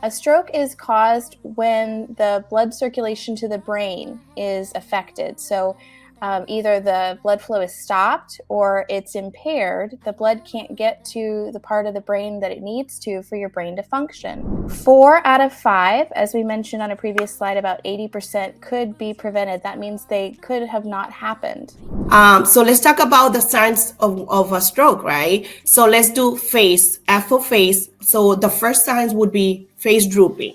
A stroke is caused when the blood circulation to the brain is affected. So either the blood flow is stopped or it's impaired. The blood can't get to the part of the brain that it needs to for your brain to function. 4 out of 5, as we mentioned on a previous slide, about 80% could be prevented. That means they could have not happened. So let's talk about the signs of a stroke, right? So let's do face, F for face. So the first signs would be face drooping.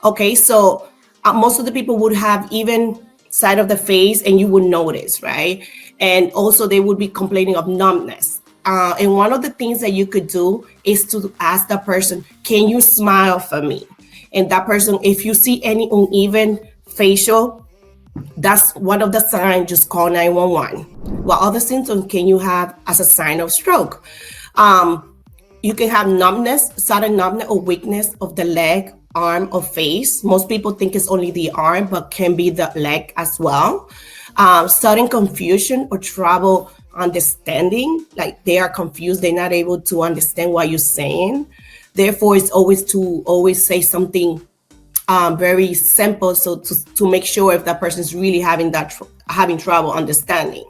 Okay, so most of the people would have even side of the face and you would notice, right? And also they would be complaining of numbness. And one of the things that you could do is to ask the person, can you smile for me? And that person, if you see any uneven facial, that's one of the signs, just call 911. What other symptoms can you have as a sign of stroke? You can have numbness, sudden numbness or weakness of the leg, arm, or face. Most people think it's only the arm, but can be the leg as well. Sudden confusion or trouble understanding, like they are confused, they're not able to understand what you're saying. Therefore, it's always to always say something very simple, so to make sure if that person is really having trouble understanding.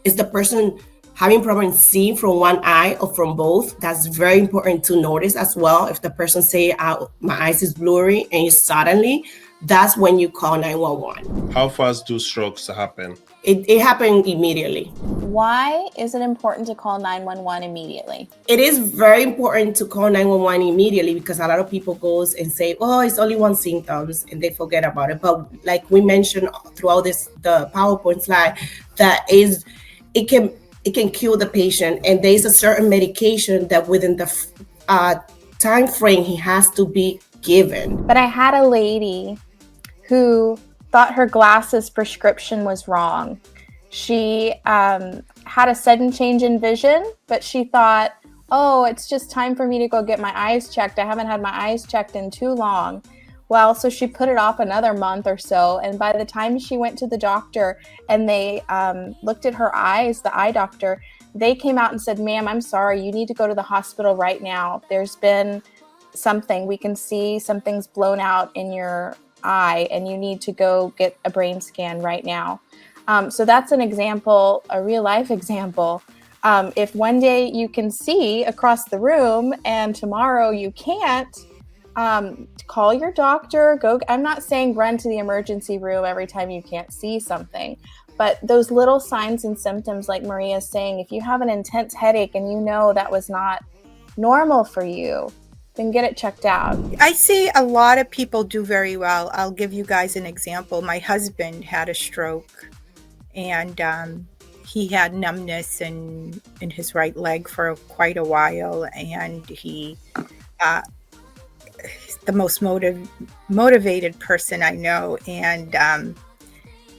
Is the person having problem seeing from one eye or from both? That's very important to notice as well. If the person say, my eyes is blurry, and suddenly, that's when you call 911. How fast do strokes happen? It happened immediately. Why is it important to call 911 immediately? It is very important to call 911 immediately because a lot of people goes and say, oh, it's only one symptoms, and they forget about it. But like we mentioned throughout the PowerPoint slide, it can kill the patient, and there's a certain medication that within the time frame he has to be given. But I had a lady who thought her glasses prescription was wrong. She had a sudden change in vision, but she thought, oh, it's just time for me to go get my eyes checked. I haven't had my eyes checked in too long. Well, so she put it off another month or so. And by the time she went to the doctor and they looked at her eyes, the eye doctor, they came out and said, ma'am, I'm sorry, you need to go to the hospital right now. There's been something, we can see something's blown out in your eye and you need to go get a brain scan right now. So that's an example, a real life example. If one day you can see across the room and tomorrow you can't, call your doctor, I'm not saying run to the emergency room every time you can't see something, but those little signs and symptoms, like Maria's saying, if you have an intense headache and you know that was not normal for you, then get it checked out. I see a lot of people do very well. I'll give you guys an example. My husband had a stroke, and he had numbness in his right leg for quite a while, and he's the most motivated person I know, and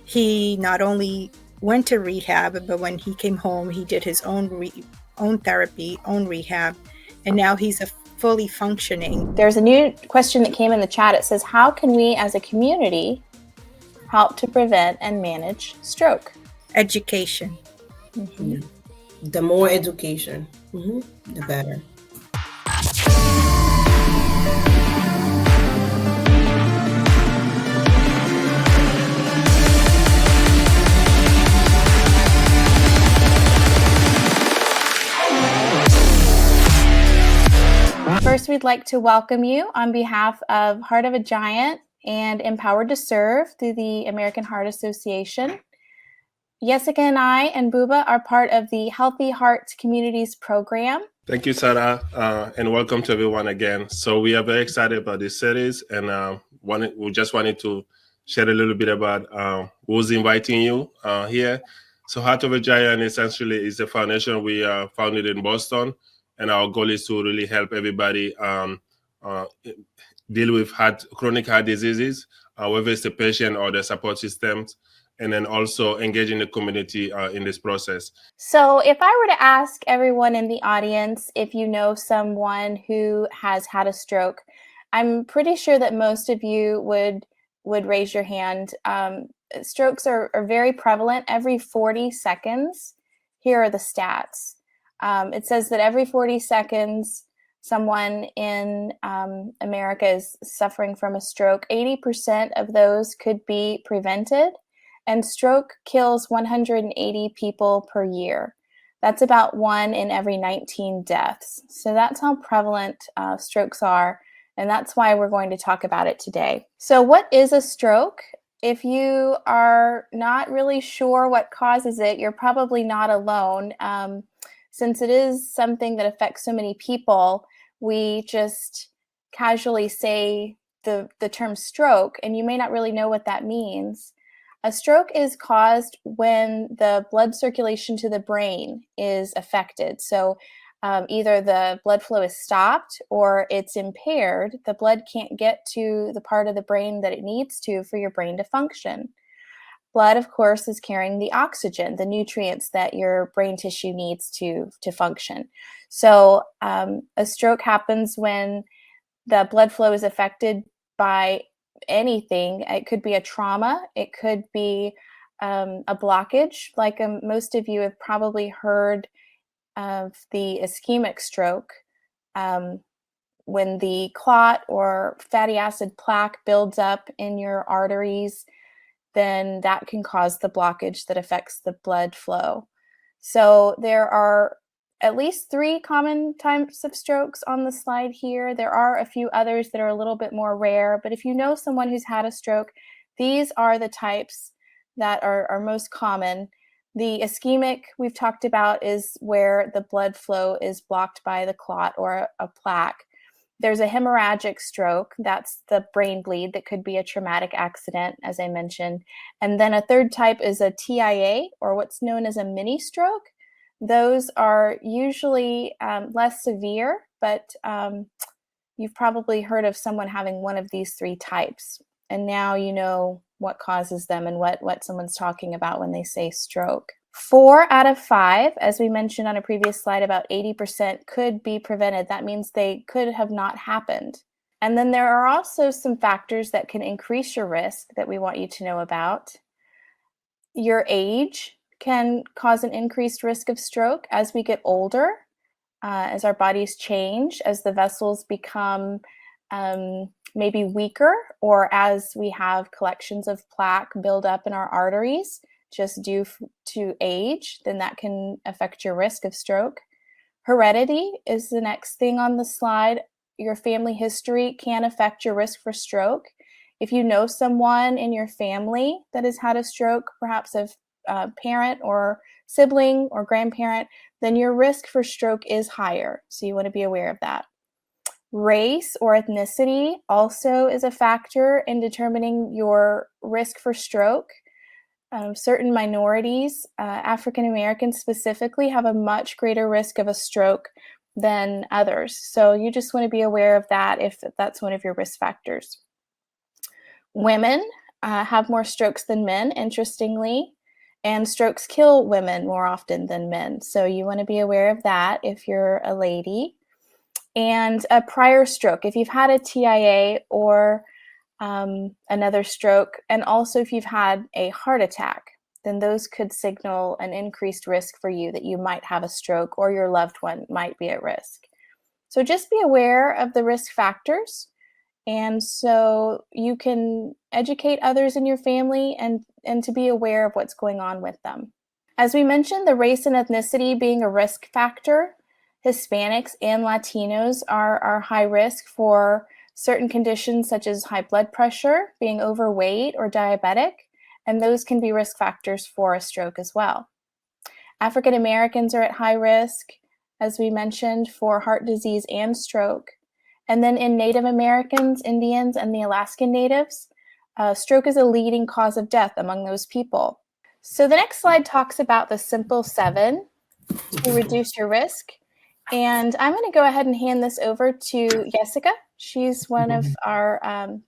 he not only went to rehab, but when he came home, he did his own therapy, own rehab, and now he's a fully functioning. There's a new question that came in the chat. It says, how can we as a community help to prevent and manage stroke? Education. Mm-hmm. The more education, the better. First, we'd like to welcome you on behalf of Heart of a Giant and Empowered to Serve through the American Heart Association. Yesica and I and Buba are part of the Healthy Hearts Communities program. Thank you, Sarah, and welcome to everyone again. So we are very excited about this series, and we just wanted to share a little bit about who's inviting you here. So Heart of a Giant essentially is a foundation we founded in Boston, and our goal is to really help everybody deal with chronic heart diseases, whether it's the patient or the support systems, and then also engage in the community in this process. So if I were to ask everyone in the audience if you know someone who has had a stroke, I'm pretty sure that most of you would raise your hand. Strokes are very prevalent. Every 40 seconds, here are the stats. It says that every 40 seconds, someone in America is suffering from a stroke, 80% of those could be prevented, and stroke kills 180 people per year. That's about 1 in every 19 deaths. So that's how prevalent strokes are, and that's why we're going to talk about it today. So what is a stroke? If you are not really sure what causes it, you're probably not alone. Since it is something that affects so many people, we just casually say the term stroke, and you may not really know what that means. A stroke is caused when the blood circulation to the brain is affected. So either the blood flow is stopped or it's impaired. The blood can't get to the part of the brain that it needs to for your brain to function. Blood, of course, is carrying the oxygen, the nutrients that your brain tissue needs to function. So a stroke happens when the blood flow is affected by anything. It could be a trauma. It could be a blockage. Like most of you have probably heard of the ischemic stroke, when the clot or fatty acid plaque builds up in your arteries, then that can cause the blockage that affects the blood flow. So there are at least 3 common types of strokes on the slide here. There are a few others that are a little bit more rare, but if you know someone who's had a stroke, these are the types that are most common. The ischemic we've talked about is where the blood flow is blocked by the clot or a plaque. There's a hemorrhagic stroke. That's the brain bleed that could be a traumatic accident, as I mentioned. And then a third type is a TIA, or what's known as a mini stroke. Those are usually less severe, but you've probably heard of someone having one of these 3 types. And now you know what causes them and what someone's talking about when they say stroke. 4 out of 5, as we mentioned on a previous slide, about 80% could be prevented. That means they could have not happened. And then there are also some factors that can increase your risk that we want you to know about. Your age can cause an increased risk of stroke as we get older, as our bodies change, as the vessels become maybe weaker, or as we have collections of plaque build up in our arteries just due to age, then that can affect your risk of stroke. Heredity is the next thing on the slide. Your family history can affect your risk for stroke. If you know someone in your family that has had a stroke, perhaps a parent or sibling or grandparent, then your risk for stroke is higher. So you want to be aware of that. Race or ethnicity also is a factor in determining your risk for stroke. Certain minorities, African Americans specifically, have a much greater risk of a stroke than others. So you just want to be aware of that if that's one of your risk factors. Women have more strokes than men, interestingly, and strokes kill women more often than men. So you want to be aware of that if you're a lady. And a prior stroke, if you've had a TIA or another stroke, and also if you've had a heart attack, then those could signal an increased risk for you that you might have a stroke or your loved one might be at risk. So just be aware of the risk factors, and so you can educate others in your family and to be aware of what's going on with them. As we mentioned, the race and ethnicity being a risk factor, Hispanics and Latinos are high risk for certain conditions such as high blood pressure, being overweight or diabetic, and those can be risk factors for a stroke as well. African Americans are at high risk, as we mentioned, for heart disease and stroke. And then in Native Americans, Indians, and the Alaskan Natives, stroke is a leading cause of death among those people. So the next slide talks about the simple 7 to reduce your risk. And I'm going to go ahead and hand this over to Yesica. She's one of our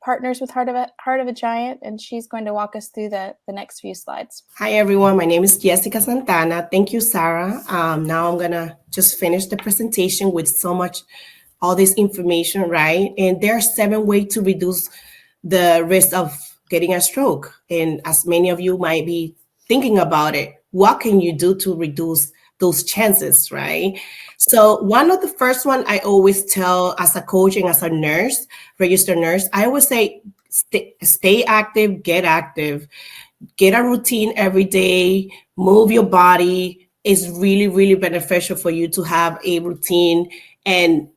partners with Heart of a Giant, and she's going to walk us through the next few slides. Hi, everyone. My name is Yesica Santana. Thank you, Sarah. Now I'm going to just finish the presentation with all this information, right? And there are 7 ways to reduce the risk of getting a stroke. And as many of you might be thinking about it, what can you do to reduce those chances, right? So one of the first one I always tell as a coach and as a nurse, registered nurse, I always say, stay active, get active, get a routine every day, move your body. Is really, really beneficial for you to have a routine and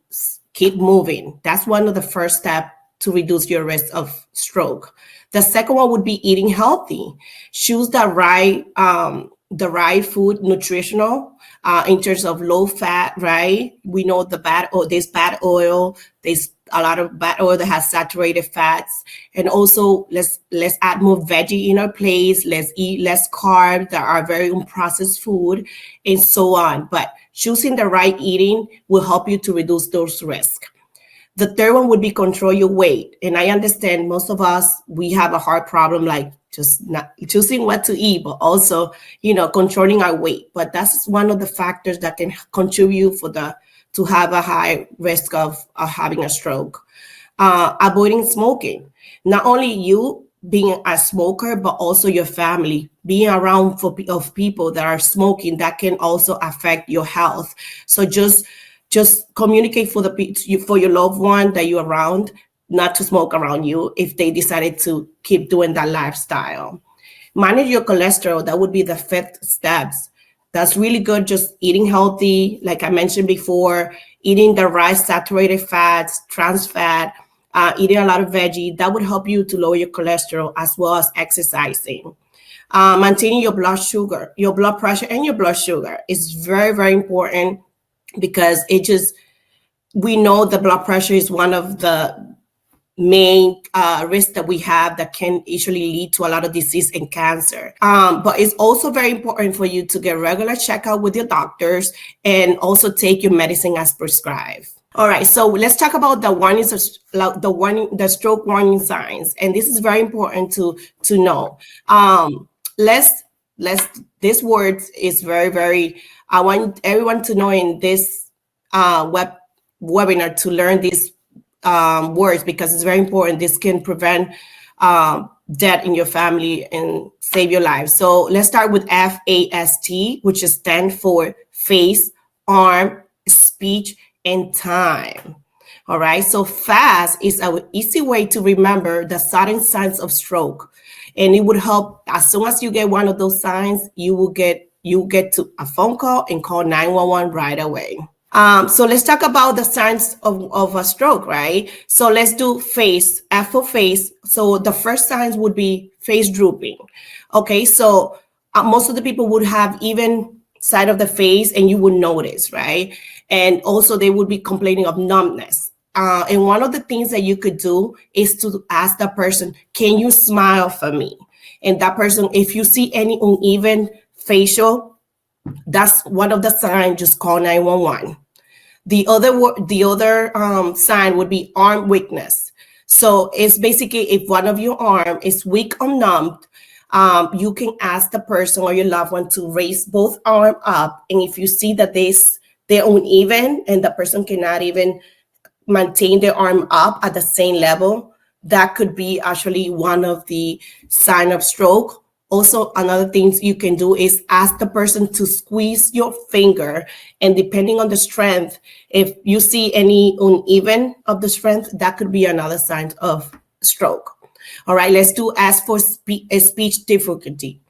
keep moving. That's one of the first steps to reduce your risk of stroke. The second one would be eating healthy. Choose the right food, nutritional, in terms of low fat, right? We know there's bad oil. There's a lot of bad oil that has saturated fats. And also let's add more veggie in our place. Let's eat less carbs that are very unprocessed food and so on. But choosing the right eating will help you to reduce those risks. The third one would be control your weight. And I understand most of us, we have a hard problem, like just not choosing what to eat, but also, controlling our weight. But that's one of the factors that can contribute to have a high risk of having a stroke. Avoiding smoking. Not only you being a smoker, but also your family, being around of people that are smoking, that can also affect your health. So just communicate for your loved one that you're around, not to smoke around you if they decided to keep doing that lifestyle. Manage your cholesterol. That would be the fifth steps. That's really good. Just eating healthy, like I mentioned before, eating the right saturated fats, trans fat, eating a lot of veggie. That would help you to lower your cholesterol, as well as exercising. Maintaining your blood sugar, your blood pressure, and your blood sugar is very, very important, because we know the blood pressure is one of the main risks that we have that can usually lead to a lot of disease and cancer. But it's also very important for you to get regular checkup with your doctors and also take your medicine as prescribed. All right, so let's talk about the stroke warning signs, and this is very important to know. This word is very, very. I want everyone to know in this webinar to learn these words, because it's very important. This can prevent death in your family and save your life. So let's start with FAST, which is stand for face, arm, speech, and time. All right. So FAST is an easy way to remember the sudden signs of stroke, and it would help. As soon as you get one of those signs, you get to a phone call and call 911 right away. So let's talk about the signs of a stroke, right? So let's do face, F for face. So the first signs would be face drooping. Okay, so most of the people would have even side of the face, and you would notice, right? And also they would be complaining of numbness. And one of the things that you could do is to ask the person, can you smile for me? And that person, if you see any uneven facial, that's one of the signs. Just call 911. The other sign would be arm weakness. So it's basically, if one of your arm is weak or numbed, you can ask the person or your loved one to raise both arms up. And if you see that they're uneven and the person cannot even maintain their arm up at the same level, that could be actually one of the sign of stroke. Also, another thing you can do is ask the person to squeeze your finger, and depending on the strength, if you see any uneven of the strength, that could be another sign of stroke. All right, let's do ask for speech difficulty.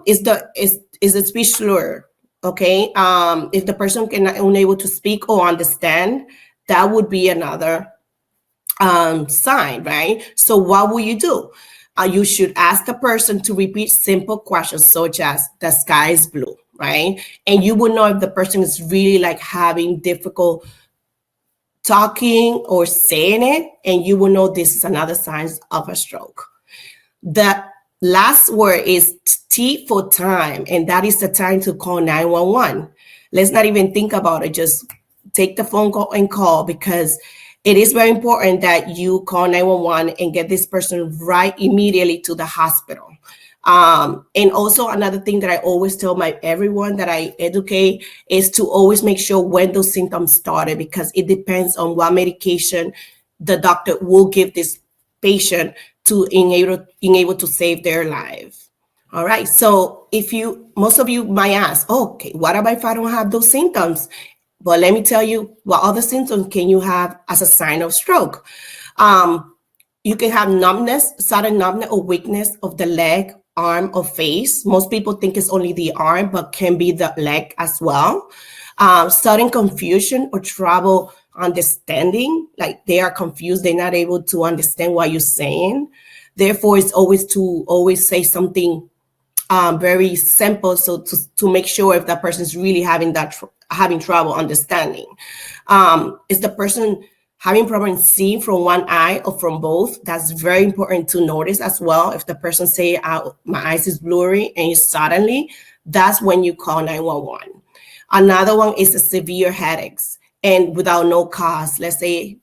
Is the speech slur? Okay, if the person cannot unable to speak or understand, that would be another sign, right? So what will you do? You should ask the person to repeat simple questions such as, the sky is blue, right? And you will know if the person is really like having difficult talking or saying it, and you will know this is another sign of a stroke. The last word is T for time, and that is the time to call 911. Let's not even think about it. Just take the phone call and call, because it is very important that you call 911 and get this person right immediately to the hospital. And also another thing that I always tell everyone that I educate is to always make sure when those symptoms started, because it depends on what medication the doctor will give this patient to being able to save their life. All right. So most of you might ask, oh, okay, what about if I don't have those symptoms? But let me tell you, what other symptoms can you have as a sign of stroke? You can have numbness, sudden numbness or weakness of the leg, arm, or face. Most people think it's only the arm, but can be the leg as well. Sudden confusion or trouble understanding, like they are confused, they're not able to understand what you're saying. Therefore, it's always say something very simple, so to make sure if that person is really having trouble understanding. Is the person having problem seeing from one eye or from both? That's very important to notice as well. If the person say, my eyes is blurry, and suddenly, that's when you call 911. Another one is the severe headaches and without no cause. Let's say,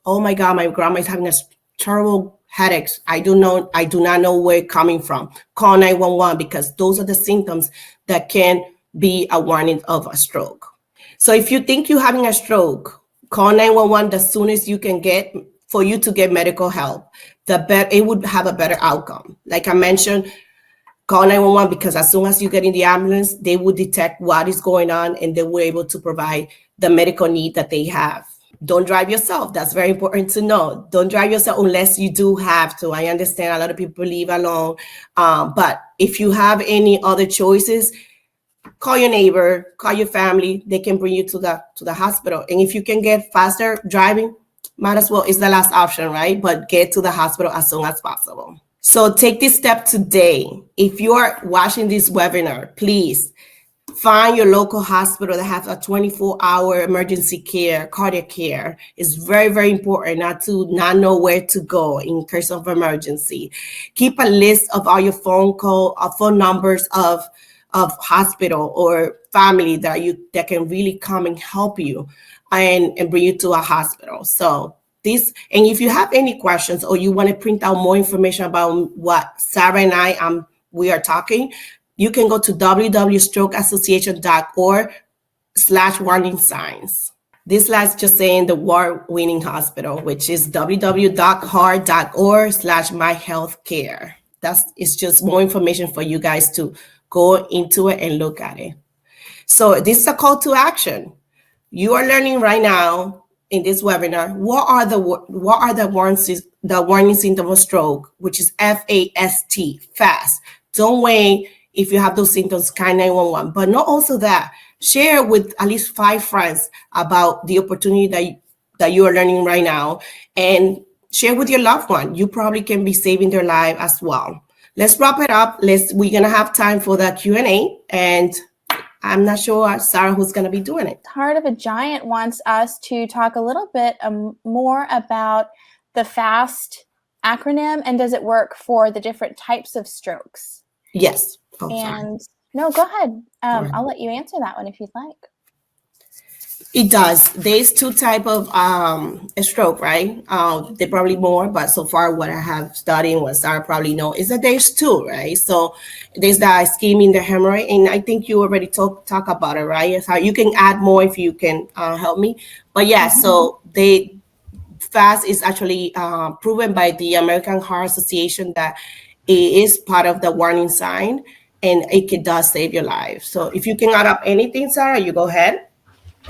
oh my God, my grandma is having a terrible headaches. I do not know where it's coming from. Call 911, because those are the symptoms that can be a warning of a stroke. So if you think you're having a stroke, call 911 the soonest you can get for you to get medical help. It would have a better outcome. Like I mentioned, call 911, because as soon as you get in the ambulance, they will detect what is going on and they will be able to provide the medical need that they have. Don't drive yourself. That's very important to know. Don't drive yourself unless you do have to. I understand a lot of people leave alone. But if you have any other choices, call your neighbor, call your family. They can bring you to the hospital. And if you can get faster driving, might as well. It's the last option, right? But get to the hospital as soon as possible. So take this step today. If you are watching this webinar, please find your local hospital that has a 24-hour emergency care, cardiac care. It's very, very important not know where to go in case of emergency. Keep a list of all your phone numbers of hospital or family that can really come and help you and bring you to a hospital. So and if you have any questions or you want to print out more information about what Sarah and we are talking, you can go to www.strokeassociation.org/warning signs. This slide's just saying the award-winning hospital, which is www.heart.org/myhealthcare. It's just more information for you guys to go into it and look at it. So this is a call to action. You are learning right now in this webinar, what are the warning symptoms of stroke, which is FAST, fast. Don't wait. If you have those symptoms, call 911. But not also that, share with at least 5 friends about the opportunity that you are learning right now, and share with your loved one. You probably can be saving their life as well. Let's wrap it up. We're gonna have time for the Q&A, and I'm not sure, Sarah, who's going to be doing it. Heart of a Giant wants us to talk a little bit more about the FAST acronym, and does it work for the different types of strokes? Yes. No, go ahead. I'll let you answer that one if you'd like. It does. There's 2 types of a stroke, right? There probably more, but so far what I have studied, what Sarah probably know, is that there's 2, right? So there's the ischemia, the hemorrhage, and I think you already talk about it, right? It's how you can add more if you can help me. But yeah, so FAST is actually proven by the American Heart Association that it is part of the warning sign, and it does save your life. So if you can add up anything, Sarah, you go ahead.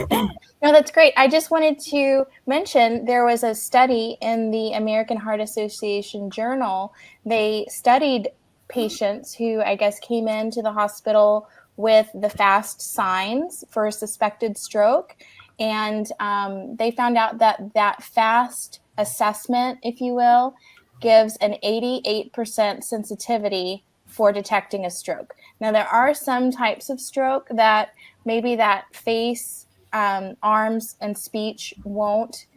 No, that's great. I just wanted to mention there was a study in the American Heart Association journal. They studied patients who, I guess, came into the hospital with the FAST signs for a suspected stroke. And they found out that FAST assessment, if you will, gives an 88% sensitivity for detecting a stroke. Now, there are some types of stroke that maybe that face, arms, and speech won't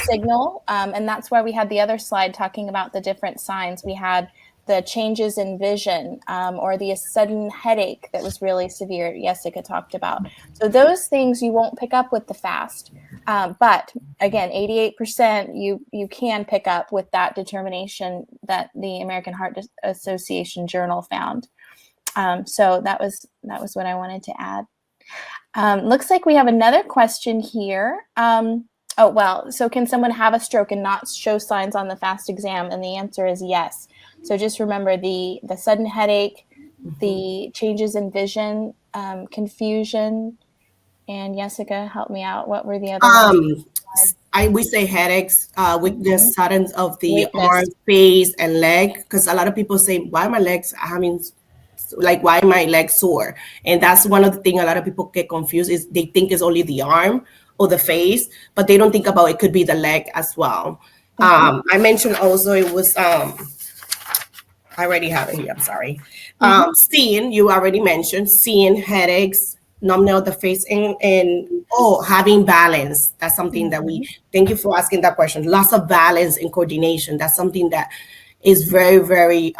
signal. And that's why we had the other slide talking about the different signs. We had the changes in vision, or the sudden headache that was really severe, Yesica talked about. So those things you won't pick up with the FAST. But again, 88% you can pick up with that determination that the American Heart Association journal found. So that was what I wanted to add. Looks like we have another question here. So can someone have a stroke and not show signs on the FAST exam? And the answer is yes. So just remember the sudden headache, the changes in vision, confusion, and Yesica, help me out. What were the other ones? We say headaches, weakness, sudden of the Weakness. arm, face, and leg. Because a lot of people say, "Why my legs?" Like, why my legs sore? And that's one of the things a lot of people get confused is they think it's only the arm or the face, but they don't think about it could be the leg as well. I mentioned also it was I already have it here. I'm sorry. Seeing, you already mentioned seeing headaches, numbness of the face, and having balance. That's something that we thank you for asking that question. Lots of balance and coordination. That's something that is very, very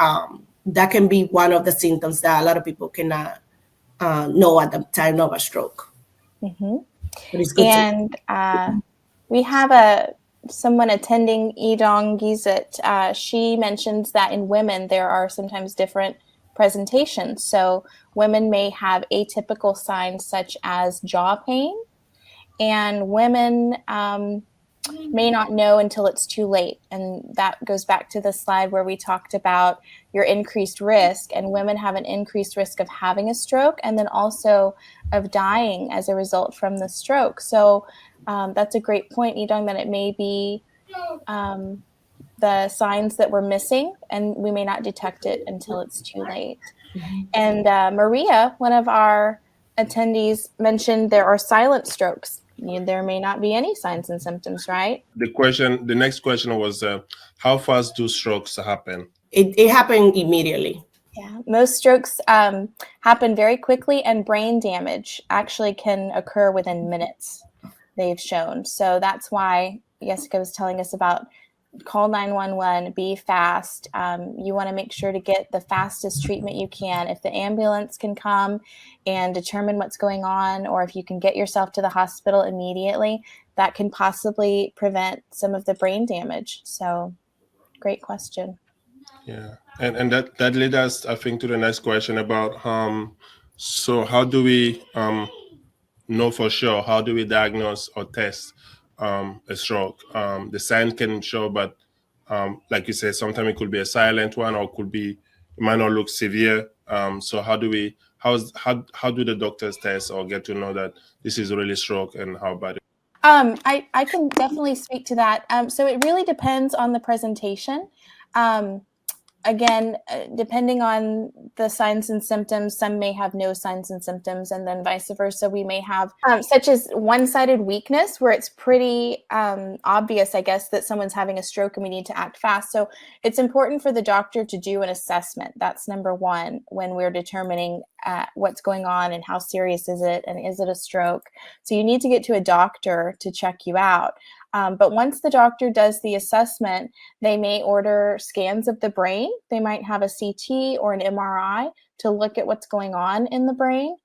that can be one of the symptoms that a lot of people cannot know at the time of a stroke. But it's good And we have someone attending Idongesit. She mentions that in women there are sometimes different presentations. So women may have atypical signs such as jaw pain, and women may not know until it's too late. And that goes back to the slide where we talked about your increased risk, and women have an increased risk of having a stroke and then also of dying as a result from the stroke. So that's a great point, Idong, that it may be the signs that we're missing and we may not detect it until it's too late. And Maria, one of our attendees, mentioned there are silent strokes. There may not be any signs and symptoms, right? The next question was, how fast do strokes happen? It happened immediately. Yeah, most strokes happen very quickly, and brain damage actually can occur within minutes, they've shown. So that's why Yesica was telling us about call 911, be fast. You want to make sure to get the fastest treatment you can. If the ambulance can come and determine what's going on, or if you can get yourself to the hospital immediately, that can possibly prevent some of the brain damage. So great question. Yeah, and that led us, I think, to the next question about so how do we know for sure? How do we diagnose or test a stroke? The sign can show, but like you said, sometimes it could be a silent one, or it might not look severe. So how do the doctors test or get to know that this is really stroke and how bad it is? I can definitely speak to that. So it really depends on the presentation. Again, depending on the signs and symptoms, some may have no signs and symptoms, and then vice versa. We may have such as one-sided weakness, where it's pretty obvious, I guess, that someone's having a stroke and we need to act fast. So it's important for the doctor to do an assessment. That's number one when we're determining what's going on and how serious is it, and is it a stroke. So you need to get to a doctor to check you out. But once the doctor does the assessment, they may order scans of the brain. They might have a CT or an MRI to look at what's going on in the brain.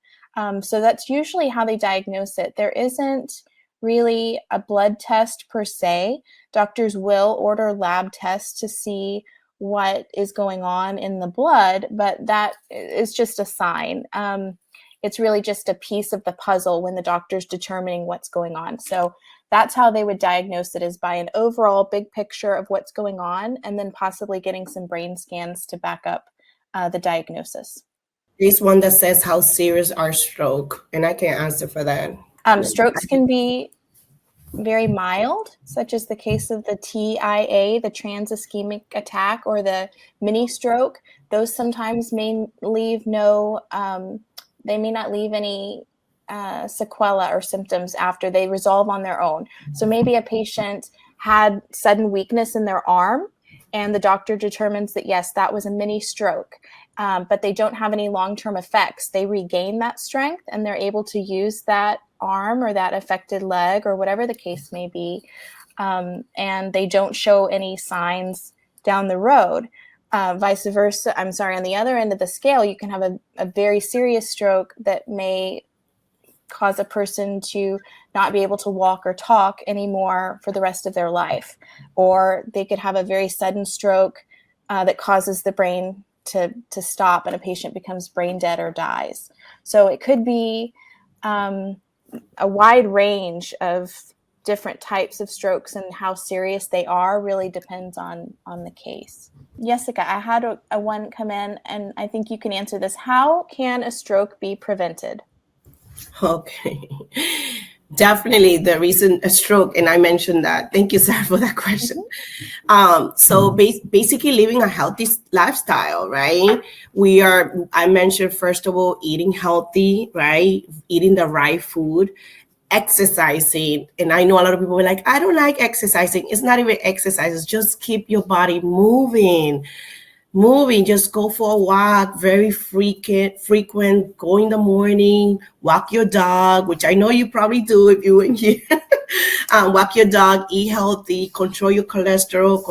So that's usually how they diagnose it. There isn't really a blood test per se. Doctors will order lab tests to see what is going on in the blood, but that is just a sign. It's really just a piece of the puzzle when the doctor's determining what's going on. So that's how they would diagnose it, is by an overall big picture of what's going on, and then possibly getting some brain scans to back up the diagnosis. This one that says how serious are stroke, and I can't answer for that. Strokes can be very mild, such as the case of the TIA, the trans ischemic attack, or the mini stroke. Those sometimes may leave they may not leave any sequela or symptoms after. They resolve on their own. So maybe a patient had sudden weakness in their arm, and the doctor determines that, yes, that was a mini stroke, but they don't have any long-term effects. They regain that strength, and they're able to use that arm or that affected leg or whatever the case may be, and they don't show any signs down the road. Vice versa, on the other end of the scale, you can have a very serious stroke that may cause a person to not be able to walk or talk anymore for the rest of their life. Or they could have a very sudden stroke that causes the brain to stop, and a patient becomes brain dead or dies. So it could be a wide range of different types of strokes and how serious they are really depends on the case. Yesica, I had a one come in, and I think you can answer this. How can a stroke be prevented? Okay. Definitely the reason a stroke, and I mentioned that. Thank you, Sarah, for that question. So basically living a healthy lifestyle, right? I mentioned, first of all, eating healthy, right? Eating the right food, exercising. And I know a lot of people are like, I don't like exercising. It's not even exercise. It's just keep your body moving, just go for a walk, very frequent, go in the morning, walk your dog, which I know you probably do if you were here. Walk your dog, eat healthy, control your cholesterol,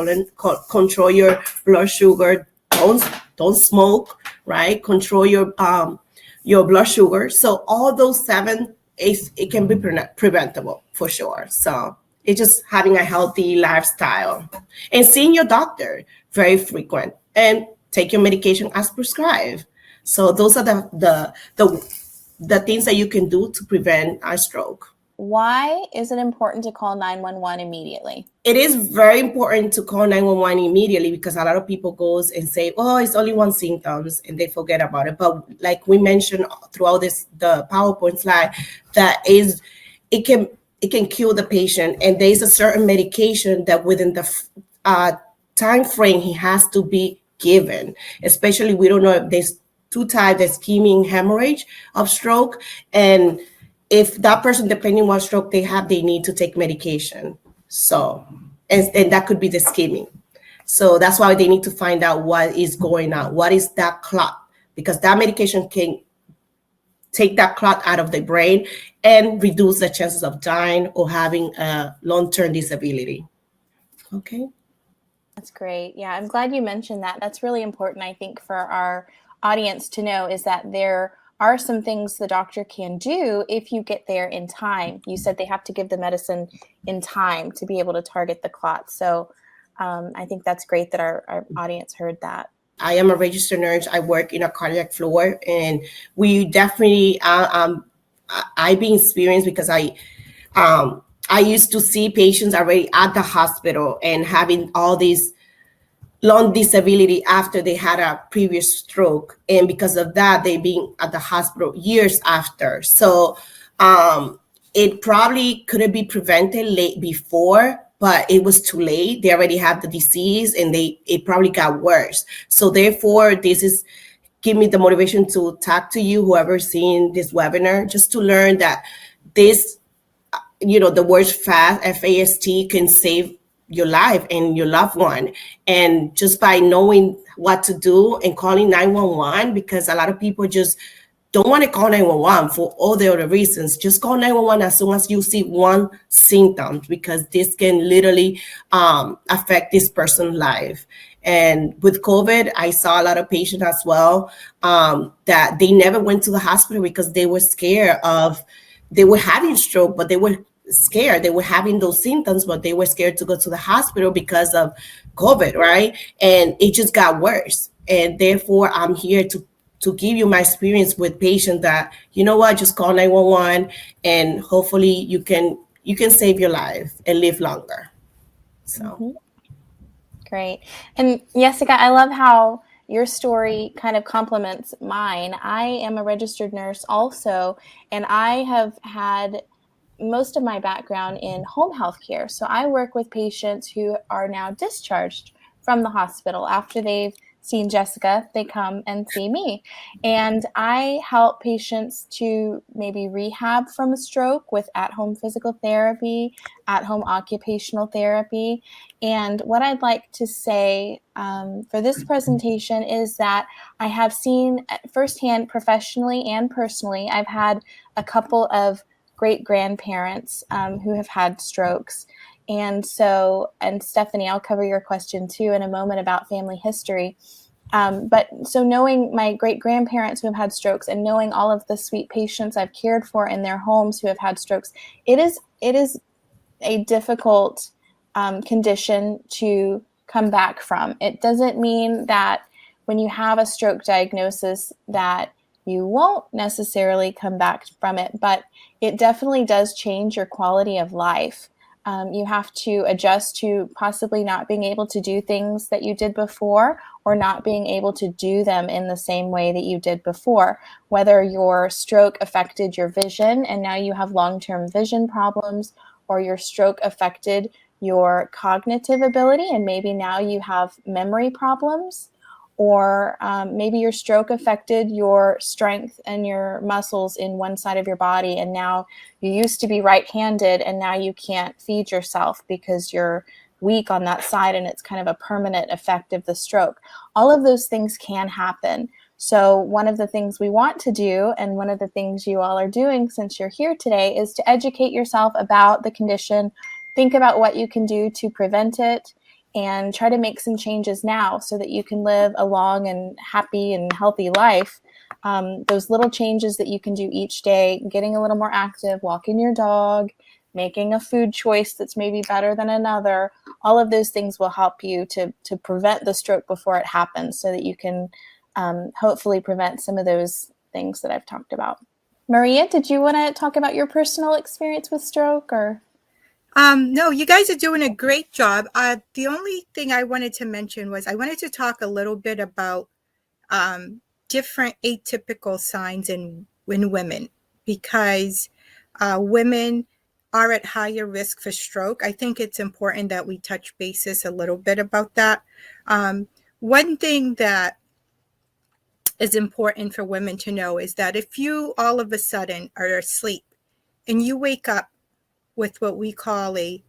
control your blood sugar, don't smoke, right? Control your blood sugar. So all those 7, it can be preventable for sure. So it's just having a healthy lifestyle and seeing your doctor very frequent, and take your medication as prescribed. So those are the things that you can do to prevent a stroke. Why is it important to call 911 immediately? It is very important to call 911 immediately, because a lot of people goes and say, oh, it's only one symptoms, and they forget about it. But like we mentioned throughout the PowerPoint slide, it can kill the patient, and there's a certain medication that within the time frame he has to be given. Especially, we don't know if there's 2 types: there's ischemic hemorrhage of stroke, and if that person, depending on what stroke they have, they need to take medication. So, and that could be the ischemic. So that's why they need to find out what is going on. What is that clot? Because that medication can take that clot out of the brain and reduce the chances of dying or having a long-term disability. Okay. That's great. Yeah, I'm glad you mentioned that. That's really important, I think, for our audience to know, is that there are some things the doctor can do if you get there in time. You said they have to give the medicine in time to be able to target the clot. So I think that's great that our audience heard that. I am a registered nurse. I work in a cardiac floor, and we definitely, I've been experienced, because I used to see patients already at the hospital and having all these long disability after they had a previous stroke. And because of that, they been at the hospital years after. So it probably couldn't be prevented late before, but it was too late. They already had the disease, and it probably got worse. So therefore, this is give me the motivation to talk to you, whoever's seeing this webinar, just to learn that this, the word FAST, F-A-S-T, can save your life and your loved one. And just by knowing what to do and calling 911, because a lot of people just don't want to call 911 for all the other reasons. Just call 911 as soon as you see one symptom, because this can literally affect this person's life. And with COVID, I saw a lot of patients as well that they never went to the hospital because they were scared they were having stroke, but they were scared. They were having those symptoms, but they were scared to go to the hospital because of COVID, right? And it just got worse. And therefore, I'm here to give you my experience with patients that, just call 911, and hopefully you can save your life and live longer. So. Mm-hmm. Great. And Yesica, I love how your story kind of complements mine. I am a registered nurse also, and I have had most of my background in home health care. So I work with patients who are now discharged from the hospital. After they've seen Yesica, they come and see me. And I help patients to maybe rehab from a stroke with at-home physical therapy, at-home occupational therapy. And what I'd like to say for this presentation is that I have seen firsthand, professionally and personally, I've had a couple of great-grandparents who have had strokes. And Stephanie, I'll cover your question too in a moment about family history. But so knowing my great-grandparents who have had strokes and knowing all of the sweet patients I've cared for in their homes who have had strokes, it is a difficult condition to come back from. It doesn't mean that when you have a stroke diagnosis that you won't necessarily come back from it, but it definitely does change your quality of life. You have to adjust to possibly not being able to do things that you did before, or not being able to do them in the same way that you did before. Whether your stroke affected your vision and now you have long-term vision problems, or your stroke affected your cognitive ability and maybe now you have memory problems, or maybe your stroke affected your strength and your muscles in one side of your body, and now you used to be right-handed and now you can't feed yourself because you're weak on that side, and it's kind of a permanent effect of the stroke. All of those things can happen. So one of the things we want to do, and one of the things you all are doing since you're here today, is to educate yourself about the condition, think about what you can do to prevent it, and try to make some changes now so that you can live a long and happy and healthy life. Those little changes that you can do each day, getting a little more active, walking your dog, making a food choice that's maybe better than another, all of those things will help you to prevent the stroke before it happens, so that you can hopefully prevent some of those things that I've talked about. Maria, did you want to talk about your personal experience with stroke? Or No, you guys are doing a great job. The only thing I wanted to mention was I wanted to talk a little bit about different atypical signs in women, because women are at higher risk for stroke. I think it's important that we touch bases a little bit about that. One thing that is important for women to know is that if you all of a sudden are asleep and you wake up with what we call a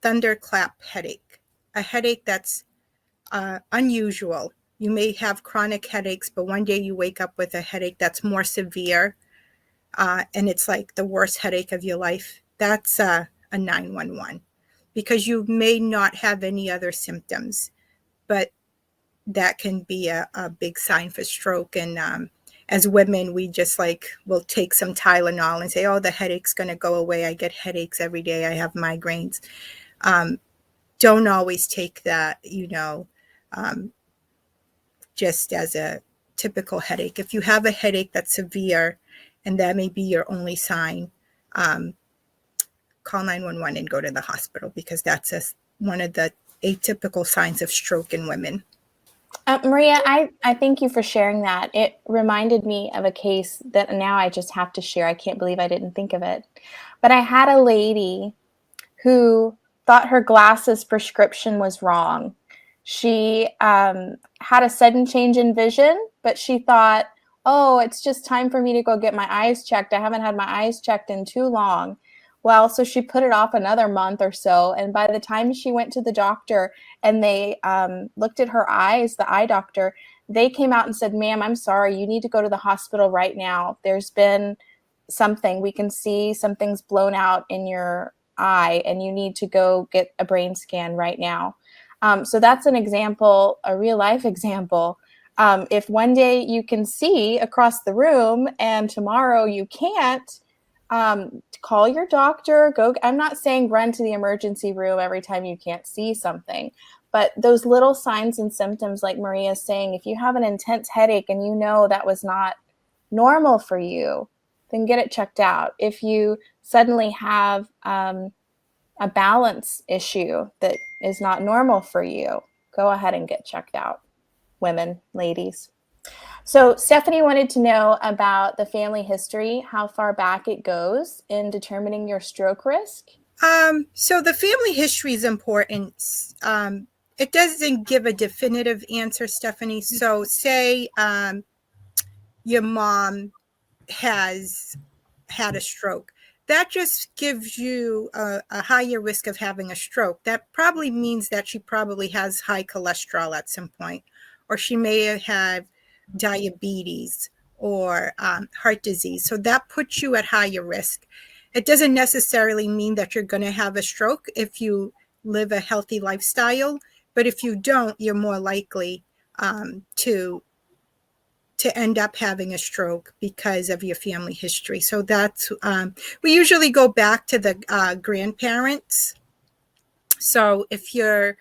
thunderclap headache, a headache that's unusual. You may have chronic headaches, but one day you wake up with a headache that's more severe, and it's like the worst headache of your life. That's a 911, because you may not have any other symptoms, but that can be a big sign for stroke. And as women, we just we'll take some Tylenol and say, oh, the headache's going to go away. I get headaches every day. I have migraines. Don't always take that, just as a typical headache. If you have a headache that's severe and that may be your only sign, call 911 and go to the hospital, because that's one of the atypical signs of stroke in women. Maria, I thank you for sharing that. It reminded me of a case that now I just have to share. I can't believe I didn't think of it. But I had a lady who thought her glasses prescription was wrong. She had a sudden change in vision, but she thought, oh, it's just time for me to go get my eyes checked. I haven't had my eyes checked in too long. Well, so she put it off another month or so. And by the time she went to the doctor and they looked at her eyes, the eye doctor, they came out and said, ma'am, I'm sorry, you need to go to the hospital right now. There's been something. We can see something's blown out in your eye and you need to go get a brain scan right now. So that's an example, a real life example. If one day you can see across the room and tomorrow you can't, call your doctor. I'm not saying run to the emergency room every time you can't see something, but those little signs and symptoms, like Maria's saying, if you have an intense headache and you know that was not normal for you, then get it checked out. If you suddenly have a balance issue that is not normal for you, go ahead and get checked out. Women, ladies. So Stephanie wanted to know about the family history, how far back it goes in determining your stroke risk. So the family history is important. It doesn't give a definitive answer, Stephanie. So say your mom has had a stroke. That just gives you a higher risk of having a stroke. That probably means that she probably has high cholesterol at some point, or she may have had diabetes or heart disease. So that puts you at higher risk. It doesn't necessarily mean that you're going to have a stroke if you live a healthy lifestyle, but if you don't, you're more likely to end up having a stroke because of your family history. So that's, we usually go back to the grandparents. So if your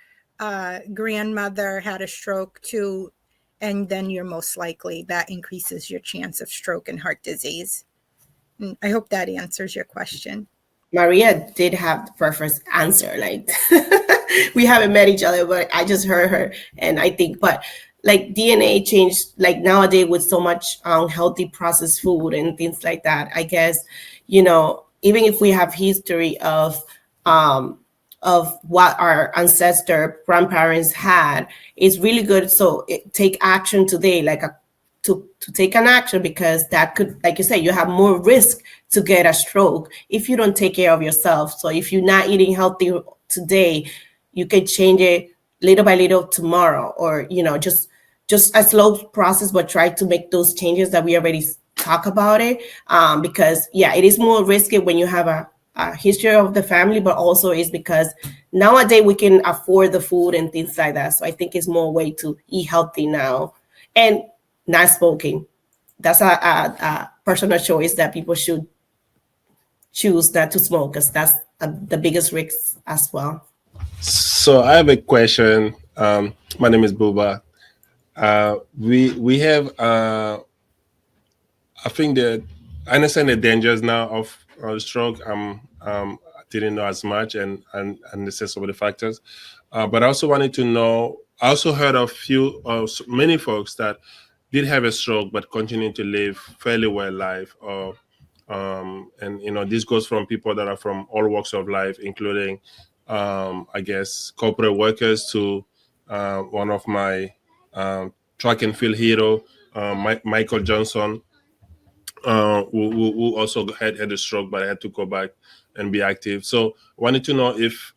grandmother had a stroke too, and then you're most likely, that increases your chance of stroke and heart disease. And I hope that answers your question. Maria did have the perfect answer. Like we haven't met each other, but I just heard her, and I think, but like DNA changed. Like nowadays, with so much healthy processed food and things like that, I guess, even if we have history of what our ancestor grandparents had, it's really good. So take action today, like to take an action, because that could, like you said, you have more risk to get a stroke if you don't take care of yourself. So if you're not eating healthy today, you can change it little by little tomorrow, or just a slow process, but try to make those changes that we already talk about it. Because yeah, it is more risky when you have a history of the family, but also is because nowadays we can afford the food and things like that. So I think it's more way to eat healthy now, and not smoking. That's a personal choice that people should choose not to smoke, because that's the biggest risk as well. So I have a question. My name is Buba. We have I think that I understand the dangers now of stroke. I didn't know as much, and understand some of the factors. But I also wanted to know. I also heard of many folks that did have a stroke but continue to live fairly well life. Or and this goes from people that are from all walks of life, including I guess corporate workers to one of my track and field hero, Michael Johnson, who also had a stroke but had to go back and be active. So I wanted to know if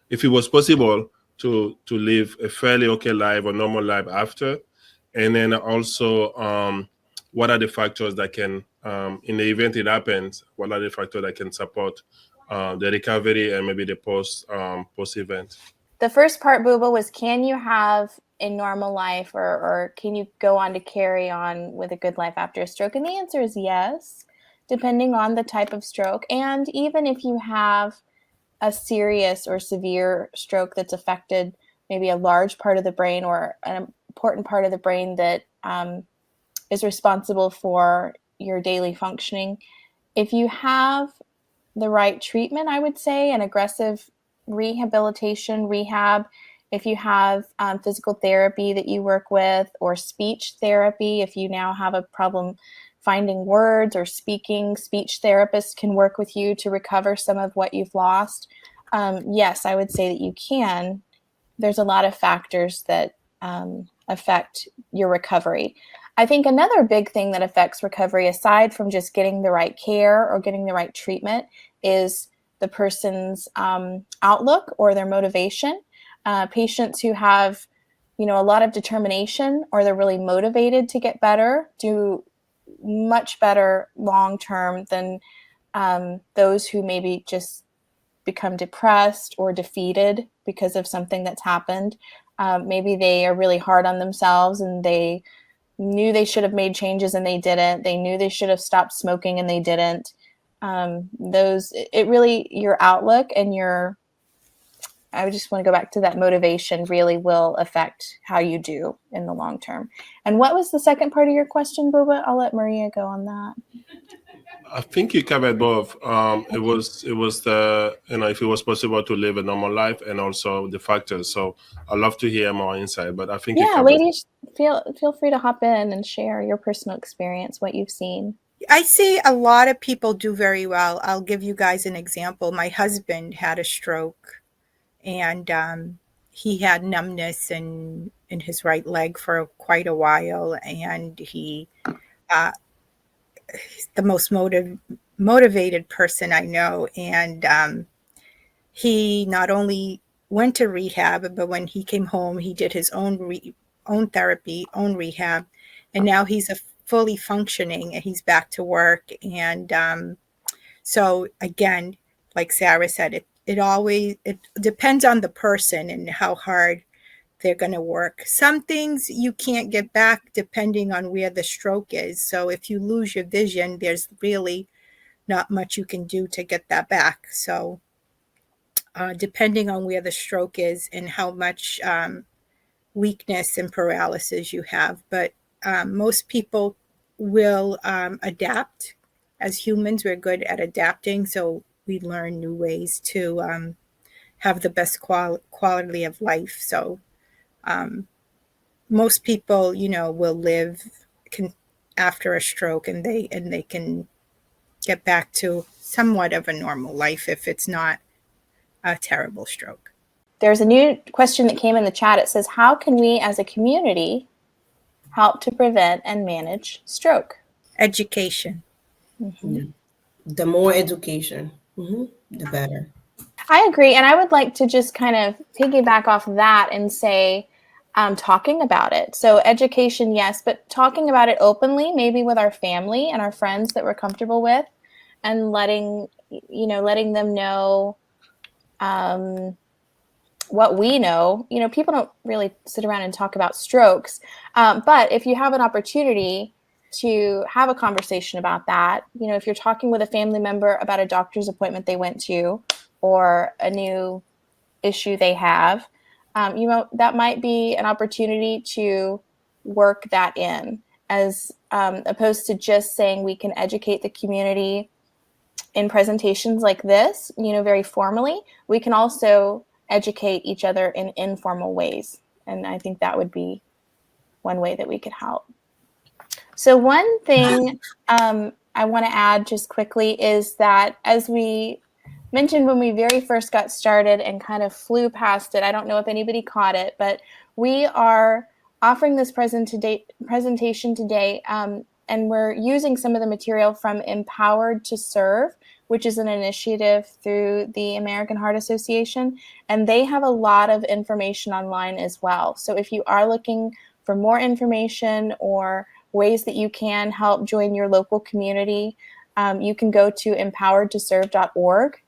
it was possible to live a fairly okay life or normal life after, and then also what are the factors that can, in the event it happens, what are the factors that can support the recovery and maybe the post event. The first part, Booba, was can you have a normal life, or can you go on to carry on with a good life after a stroke? And the answer is yes, depending on the type of stroke. And even if you have a serious or severe stroke that's affected maybe a large part of the brain or an important part of the brain that is responsible for your daily functioning, if you have the right treatment, I would say, and aggressive rehab, if you have physical therapy that you work with, or speech therapy, if you now have a problem finding words or speaking, speech therapists can work with you to recover some of what you've lost. Yes, I would say that you can. There's a lot of factors that affect your recovery. I think another big thing that affects recovery, aside from just getting the right care or getting the right treatment, is the person's outlook or their motivation. Patients who have, a lot of determination, or they're really motivated to get better, do much better long term than those who maybe just become depressed or defeated because of something that's happened. Maybe they are really hard on themselves, and they knew they should have made changes and they didn't. They knew they should have stopped smoking and they didn't. Your outlook and I just want to go back to that motivation really will affect how you do in the long term. And what was the second part of your question, Booba? I'll let Maria go on that. I think you covered both. It was the if it was possible to live a normal life, and also the factors. So I'd love to hear more insight. But I think you covered. Ladies, feel free to hop in and share your personal experience, what you've seen. I see a lot of people do very well. I'll give you guys an example. My husband had a stroke, and he had numbness in his right leg for quite a while, and he the most motivated person I know, and he not only went to rehab, but when he came home, he did his own therapy, own rehab, and now he's a fully functioning, and he's back to work. And so again, like Sarah said, it depends on the person and how hard they're going to work. Some things you can't get back depending on where the stroke is. So if you lose your vision, there's really not much you can do to get that back. So depending on where the stroke is and how much weakness and paralysis you have. But most people will adapt as humans, we're good at adapting. So we learn new ways to have the best quality of life. So most people, will live after a stroke, and they can get back to somewhat of a normal life if it's not a terrible stroke. There's a new question that came in the chat. It says, how can we as a community help to prevent and manage stroke? Education. Mm-hmm. The more education, the better. I agree. And I would like to just kind of piggyback off of that and say, talking about it. So education, yes, but talking about it openly, maybe with our family and our friends that we're comfortable with, and letting them know what we know. People don't really sit around and talk about strokes. But if you have an opportunity to have a conversation about that, if you're talking with a family member about a doctor's appointment they went to or a new issue they have, that might be an opportunity to work that in, as opposed to just saying we can educate the community in presentations like this, very formally. We can also educate each other in informal ways. And I think that would be one way that we could help. So one thing I want to add just quickly is that, as we mentioned when we very first got started and kind of flew past it, I don't know if anybody caught it, but we are offering this presentation today, and we're using some of the material from Empowered to Serve, which is an initiative through the American Heart Association, and they have a lot of information online as well. So if you are looking for more information or ways that you can help join your local community, you can go to empoweredtoserve.org,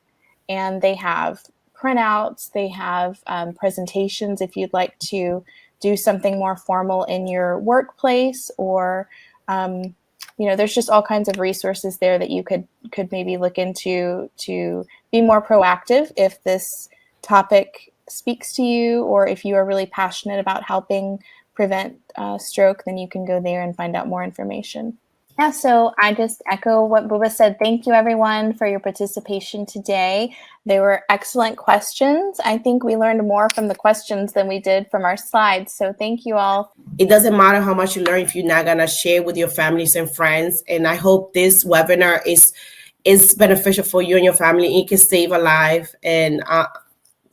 and they have printouts, they have presentations if you'd like to do something more formal in your workplace, or there's just all kinds of resources there that you could maybe look into to be more proactive if this topic speaks to you, or if you are really passionate about helping prevent stroke, then you can go there and find out more information. Yeah, so I just echo what Buba said. Thank you, everyone, for your participation today. They were excellent questions. I think we learned more from the questions than we did from our slides. So thank you all. It doesn't matter how much you learn if you're not going to share with your families and friends. And I hope this webinar is beneficial for you and your family. It can save a life. And,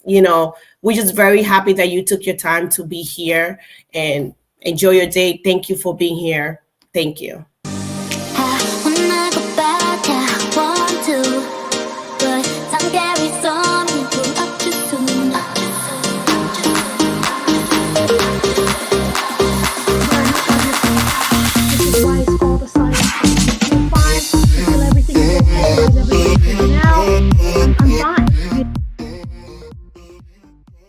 we're just very happy that you took your time to be here, and enjoy your day. Thank you for being here. Thank you.